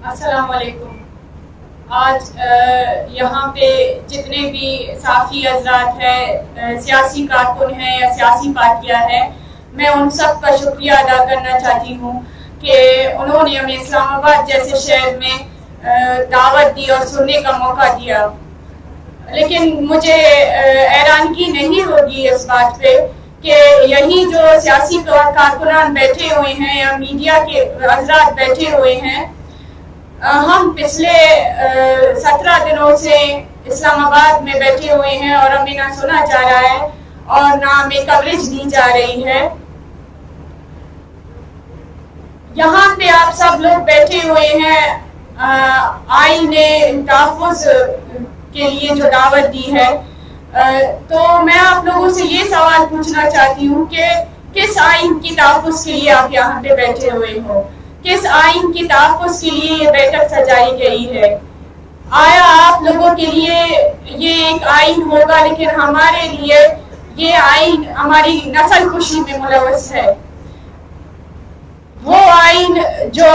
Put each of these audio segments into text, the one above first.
السلام علیکم. آج یہاں پہ جتنے بھی صحافی حضرات ہیں، سیاسی کارکن ہیں یا سیاسی پارٹیاں ہیں، میں ان سب کا شکریہ ادا کرنا چاہتی ہوں کہ انہوں نے ہمیں اسلام آباد جیسے شہر میں دعوت دی اور سننے کا موقع دیا. لیکن مجھے حیرانگی نہیں ہوگی اس بات پہ کہ یہی جو سیاسی کارکنان بیٹھے ہوئے ہیں یا میڈیا کے حضرات بیٹھے ہوئے ہیں، ہم پچھلے 17 دنوں سے اسلام آباد میں بیٹھے ہوئے ہیں اور ہمیں نہ سنا جا رہا ہے اور نہ ہمیں کوریج دی جا رہی ہے. یہاں پہ آپ سب لوگ بیٹھے ہوئے ہیں آئین تحفظ کے لیے جو دعوت دی ہے، تو میں آپ لوگوں سے یہ سوال پوچھنا چاہتی ہوں کہ کس آئین کی تحفظ کے لیے آپ یہاں پہ بیٹھے ہوئے ہو؟ کس آئین کی تحفظ کے لیے یہ بیٹھک سجائی گئی ہے؟ آیا آپ لوگوں کے لیے یہ ایک آئین ہوگا لیکن ہمارے لیے یہ آئین ہماری نسل کشی میں ملوث ہے؟ وہ آئین جو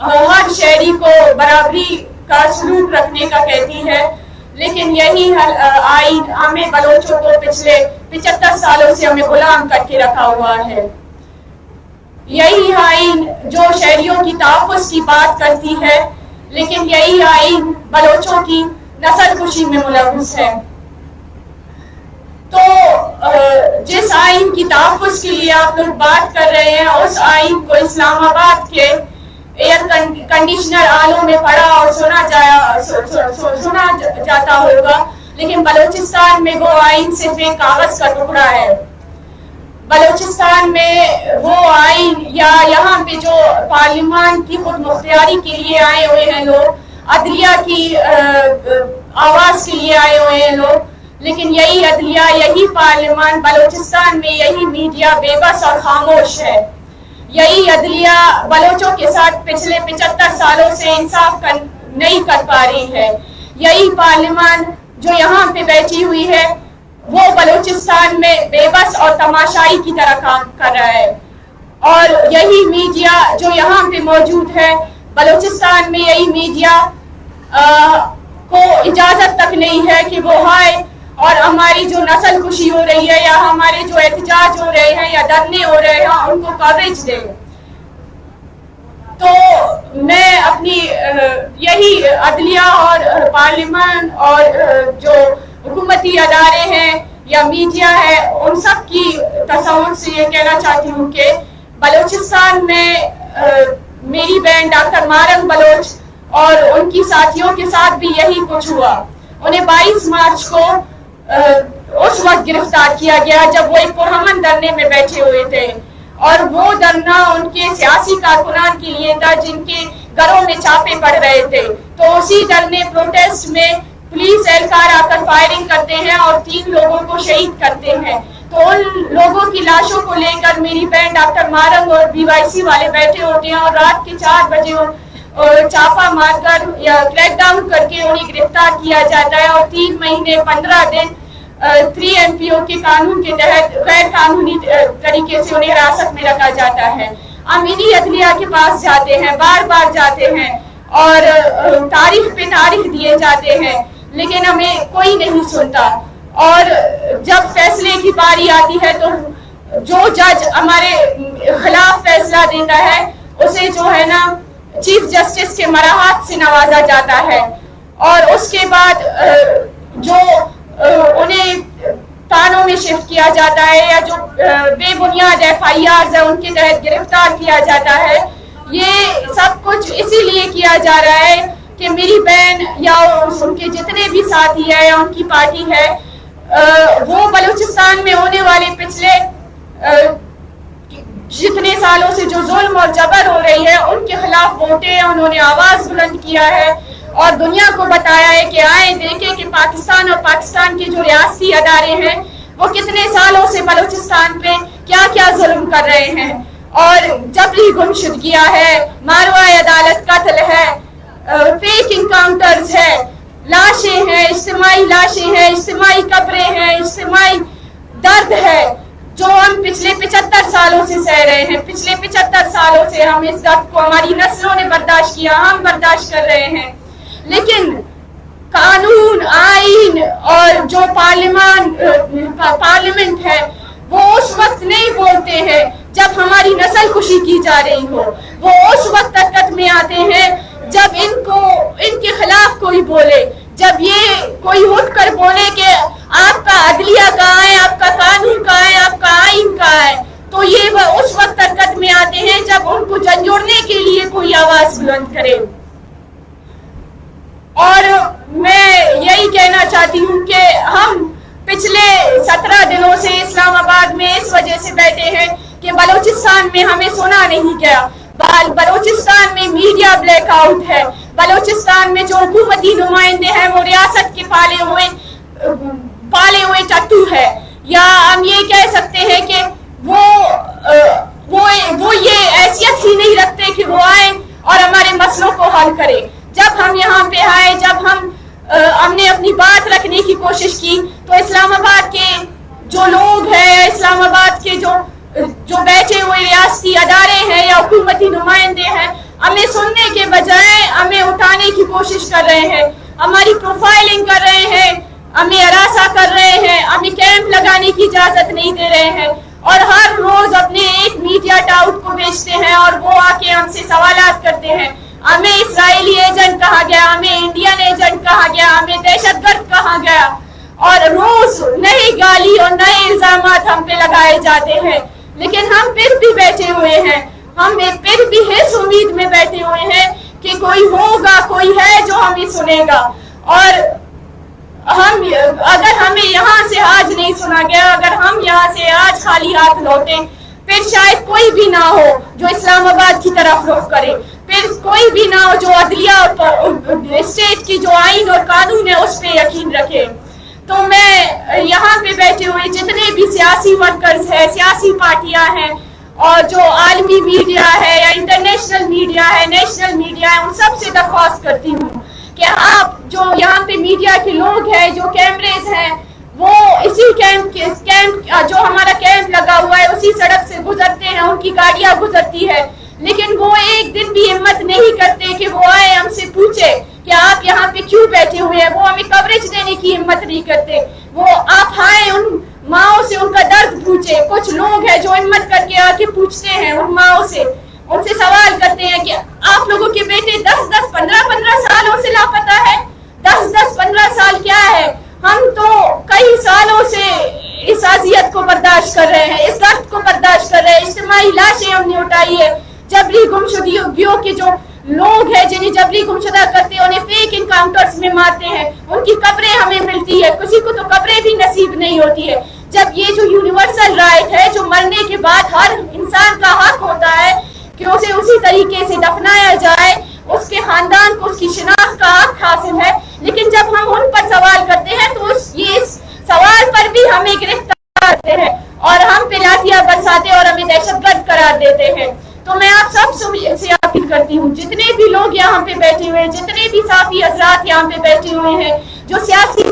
ہر شہری کو برابری کا سلوک رکھنے کا کہتی ہے، لیکن یہی آئین ہمیں بلوچوں کو پچھلے 75 سالوں سے ہمیں غلام کر کے رکھا ہوا ہے. یہی آئین جو شہریوں کی تحفظ کی بات کرتی ہے، لیکن یہی آئین بلوچوں کی نسل کشی میں ملوث ہے. تو جس آئین کی تحفظ کے لیے آپ لوگ بات کر رہے ہیں، اس آئین کو اسلام آباد کے ایئر کنڈیشنر آلوں میں پڑھا اور سنا جاتا ہوگا، لیکن بلوچستان میں وہ آئین صرف ایک کاغذ کا ٹکڑا ہے. بلوچستان میں وہ آئین یا یہاں پہ جو پارلیمان کی خود مختاری کے لیے آئے ہوئے ہیں لوگ، عدلیہ کی آواز کے لیے آئے ہوئے ہیں لوگ، لیکن یہی عدلیہ، یہی پارلیمان، بلوچستان میں یہی میڈیا بے بس اور خاموش ہے. یہی عدلیہ بلوچوں کے ساتھ پچھلے 75 سالوں سے انصاف نہیں کر پا رہی ہے. یہی پارلیمان جو یہاں پہ بیٹھی ہوئی ہے، وہ بلوچستان میں بے بس اور تماشائی کی طرح کام کر رہا ہے. اور یہی میڈیا جو یہاں پہ موجود ہے بلوچستان میں، یہی میڈیا کو اجازت تک نہیں ہے کہ وہ آئے اور ہماری جو نسل کشی ہو رہی ہے یا ہمارے جو احتجاج ہو رہے ہیں یا دھرنے ہو رہے ہیں ان کو کوریج دے. تو میں اپنی یہی عدلیہ اور پارلیمان اور جو حکومتی ادارے ہیں یا میڈیا ہے، ان سب کی تصور سے یہ کہنا چاہتی ہوں کہ بلوچستان میں میری بہن ڈاکٹر مارنگ بلوچ اور ان کی ساتھیوں کے ساتھ بھی یہی کچھ ہوا. انہیں 22 مارچ کو اس وقت گرفتار کیا گیا جب وہ ایک پرامن دھرنے میں بیٹھے ہوئے تھے، اور وہ دھرنا ان کے سیاسی کارکنان کے لیے تھا جن کے گھروں میں چھاپے پڑ رہے تھے. تو اسی دھرنے پروٹیسٹ میں پولیس اہلکار آ کر فائرنگ کرتے ہیں اور 3 لوگوں کو شہید کرتے ہیں. تو ان لوگوں کی لاشوں کو لے کر میری بہن ڈاکٹر مارنگ اور BYC والے بیٹھے ہوتے ہیں اور رات کے 4 بجے چھاپا مار کر یا کریک ڈاؤن کر کے انہیں گرفتار کیا جاتا ہے اور 3 مہینے 15 دن 3 MPO کے قانون کے تحت غیر قانونی طریقے سے انہیں حراست میں رکھا جاتا ہے. ہم انہی عدلیہ کے پاس جاتے ہیں، بار بار جاتے ہیں اور تاریخ پہ تاریخ دیے جاتے ہیں، لیکن ہمیں کوئی نہیں سنتا. اور جب فیصلے کی باری آتی ہے تو جو جج ہمارے خلاف فیصلہ دیتا ہے اسے جو ہے نا چیف جسٹس کے مراحت سے نوازا جاتا ہے، اور اس کے بعد جو انہیں تھانوں میں شفٹ کیا جاتا ہے یا جو بے بنیاد FIRs ہیں ان کے تحت گرفتار کیا جاتا ہے. یہ سب کچھ اسی لیے کیا جا رہا ہے کہ میری بہن یا ان کے جتنے بھی ساتھی ہیں یا ان کی پارٹی ہے، وہ بلوچستان میں ہونے والے پچھلے جتنے سالوں سے جو ظلم اور جبر ہو رہی ہے ان کے خلاف ووٹے ہیں. انہوں نے آواز بلند کیا ہے اور دنیا کو بتایا ہے کہ آئے دیکھیں کہ پاکستان اور پاکستان کے جو ریاستی ادارے ہیں وہ کتنے سالوں سے بلوچستان پہ کیا کیا ظلم کر رہے ہیں. اور جبری گمشدگیاں ہے، ماروائے عدالت قتل ہے، فیک انکاؤنٹرز ہے، لاشیں ہیں، اجتماعی لاشیں ہیں، اجتماعی قبریں ہیں، اجتماعی درد ہے جو ہم پچھلے 75 سالوں سے سہ رہے ہیں, پچھلے 75 سالوں سے ہم اس درد کو, ہماری نسلوں نے برداشت کیا, ہم برداشت کر رہے ہیں. لیکن قانون, آئین اور جو پارلیمنٹ ہے وہ اس وقت نہیں بولتے ہیں جب ہماری نسل کشی کی جا رہی ہو. وہ اس وقت حرکت میں آتے ہیں جب ان کے خلاف کوئی بولے, جب یہ کوئی اٹھ کر بولے کہ آپ کا عدلیہ کہاں ہے, آپ کا قانون کہاں ہے, آپ کا آئین کہاں ہے, تو یہ اس وقت حرکت میں آتے ہیں جب ان کو جھنجھوڑنے کے لیے کوئی آواز بلند کرے. اور میں یہی کہنا چاہتی ہوں کہ ہم پچھلے 17 دنوں سے اسلام آباد میں اس وجہ سے بیٹھے ہیں کہ بلوچستان میں ہمیں سنا نہیں گیا. بلوچستان میں میڈیا بلیک آؤٹ ہے. بلوچستان میں جو حکومتی نمائندے ہیں وہ ریاست کے پالے ہوئے چٹو ہے, یا ہم یہ کہہ سکتے ہیں کہ وہ یہ حیثیت ہی نہیں رکھتے کہ وہ آئیں اور ہمارے مسئلوں کو حل کریں. جب ہم یہاں پہ آئے, جب ہم نے اپنی بات رکھنے کی کوشش کی, تو اسلام آباد کے جو لوگ ہیں, اسلام آباد کے جو بیٹھے ہوئے ریاستی ادارے ہیں یا حکومتی نمائندے ہیں, ہمیں سننے کے بجائے ہمیں اٹھانے کی کوشش کر رہے ہیں, ہماری پروفائلنگ کر رہے ہیں, ہمیں ہراساں کر رہے ہیں, ہمیں کیمپ لگانے کی اجازت نہیں دے رہے ہیں, اور ہر روز اپنے ایک میڈیا ٹاؤٹ کو بیچتے ہیں اور وہ آ کے ہم سے سوالات کرتے ہیں. ہمیں اسرائیلی ایجنٹ کہا گیا, ہمیں انڈین ایجنٹ کہا گیا, ہمیں دہشت گرد کہا گیا, اور روز نئی گالی اور نئے الزامات ہم پہ لگائے جاتے ہیں. لیکن ہم پھر بھی بیٹھے ہوئے ہیں, ہم پھر بھی اس امید میں بیٹھے ہوئے ہیں کہ کوئی ہوگا, کوئی ہے جو ہمیں سنے گا. اور اگر ہمیں یہاں سے آج نہیں سنا گیا, اگر ہم یہاں سے آج خالی ہاتھ لوٹیں, پھر شاید کوئی بھی نہ ہو جو اسلام آباد کی طرف رخ کرے, پھر کوئی بھی نہ ہو جو عدلیہ اور اسٹیٹ کی جو آئین اور قانون ہے اس پہ یقین رکھے. تو میں یہاں پہ بیٹھے ہوئے جتنے بھی سیاسی ورکرز ہیں, سیاسی پارٹیاں ہیں, اور جو عالمی میڈیا ہے یا انٹرنیشنل میڈیا ہے, نیشنل میڈیا ہے, ان سب سے درخواست کرتی ہوں کہ آپ جو یہاں پہ میڈیا کے لوگ ہیں, جو کیمریز ہیں, وہ اسی کیمپ جو ہمارا کیمپ لگا ہوا ہے اسی سڑک سے گزرتے ہیں, ان کی گاڑیاں گزرتی ہے, لیکن وہ ایک دن بھی ہمت نہیں کرتے کہ وہ آئے ہم سے پوچھے کہ آپ یہاں پہ کیوں بیٹھے ہوئے ہیں. وہ ہمیں کوریج دینے کی ہمت نہیں کرتے. وہ آپ آئے ان ماؤں سے ان کا درد پوچھے. کچھ لوگ ہیں جو ہمت کر کے آ کے پوچھتے ہیں ان ماؤں سے, ان سے سوال کرتے ہیں کہ آپ لوگوں کے بیٹے 10-10, 15-15 سالوں سے لاپتہ ہے. 10-10-15 سال کیا ہے, ہم تو کئی سالوں سے اس اذیت کو برداشت کر رہے ہیں, اس درد کو برداشت کر رہے ہیں. اجتماعی لاشیں ہم نے اٹھائی ہے, جبری گمشدگیوں کے جو لوگ ہیں جنہیں جبری گمشدہ کرتے ہیں انہیں فیک انکاؤنٹرز میں مارتے ہیں, ان کی قبریں ہمیں ملتی ہے, کسی کو تو قبریں بھی نصیب نہیں ہوتی ہے. جب یہ جو یونیورسل رائٹ ہے, جو مرنے کے بعد ہر انسان کا حق ہوتا ہے کہ اسے اسی طریقے سے دفنایا جائے, اس کے خاندان کو اس کی شناخت کا حق حاصل ہے, لیکن جب ہم ان پر سوال کرتے ہیں تو یہ سوال پر بھی ہمیں گرفتار کرتے ہیں اور ہم پہ لاٹیاں برساتے اور ہمیں دہشت گرد قرار دیتے ہیں. تو میں آپ سب سے اپیل کرتی ہوں, جتنے بھی لوگ یہاں پہ بیٹھے ہوئے ہیں, جتنے بھی صحافی حضرات یہاں پہ بیٹھے ہوئے ہیں, جو سیاسی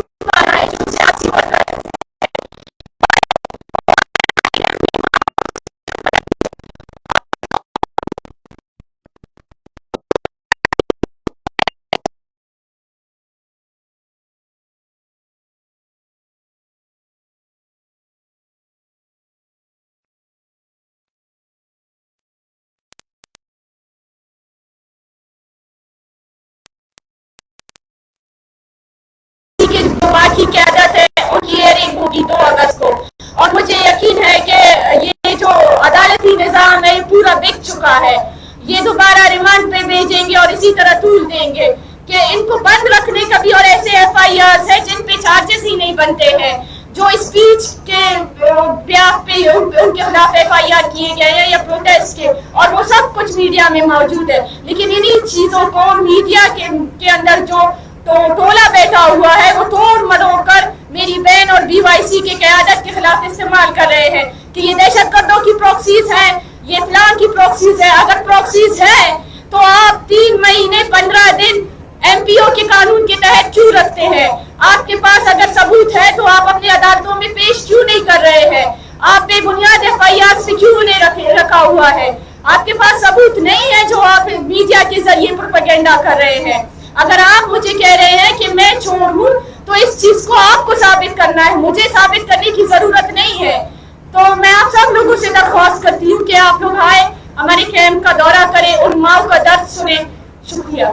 کی قیادت ہے, ان کی ہیئرنگ ہوگی 2 اگست کو, اور مجھے یقین ہے کہ یہ جو عدالتی نظام ہے یہ پورا بک چکا ہے. یہ دوبارہ ریمانڈ پہ بھیجیں گے اور اسی طرح طول دیں گے کہ ان کو بند رکھنے کا بھی, اور ایسے FIRs ہیں جن پہ چارجز ہی نہیں بنتے ہیں, جو اسپیچ کے بیاف پہ ان کے خلاف FIR کیے گئے ہیں یا پروٹیسٹ کے, اور وہ سب کچھ میڈیا میں موجود ہے. لیکن انہی چیزوں کو میڈیا کے اندر جو ٹولہ بیٹھا ہوا ہے وہ توڑ مروڑ کر میری بہن اور BYC کے قیادت کے خلاف استعمال کر رہے ہیں کہ یہ دہشت گردوں کی پروکسیز ہیں, یہ فلان کی پروکسیز ہے. اگر پروکسیز ہے تو آپ 3 مہینے 15 دن MPO کے قانون کے تحت کیوں رکھتے ہیں؟ آپ کے پاس اگر ثبوت ہے تو آپ اپنی عدالتوں میں پیش کیوں نہیں کر رہے ہیں؟ آپ بے بنیاد FIR پہ کیوں نہیں رکھا ہوا ہے؟ آپ کے پاس ثبوت نہیں ہے جو آپ میڈیا کے ذریعے پروپیگنڈا کر رہے ہیں. اگر آپ مجھے کہہ رہے ہیں کہ میں چور ہوں تو اس چیز کو آپ کو ثابت کرنا ہے, مجھے ثابت کرنے کی ضرورت نہیں ہے. تو میں آپ سب لوگوں سے درخواست کرتی ہوں کہ آپ لوگ آئے, ہمارے کیمپ کا دورہ کریں, ان ماؤں کا درد سنیں. شکریہ.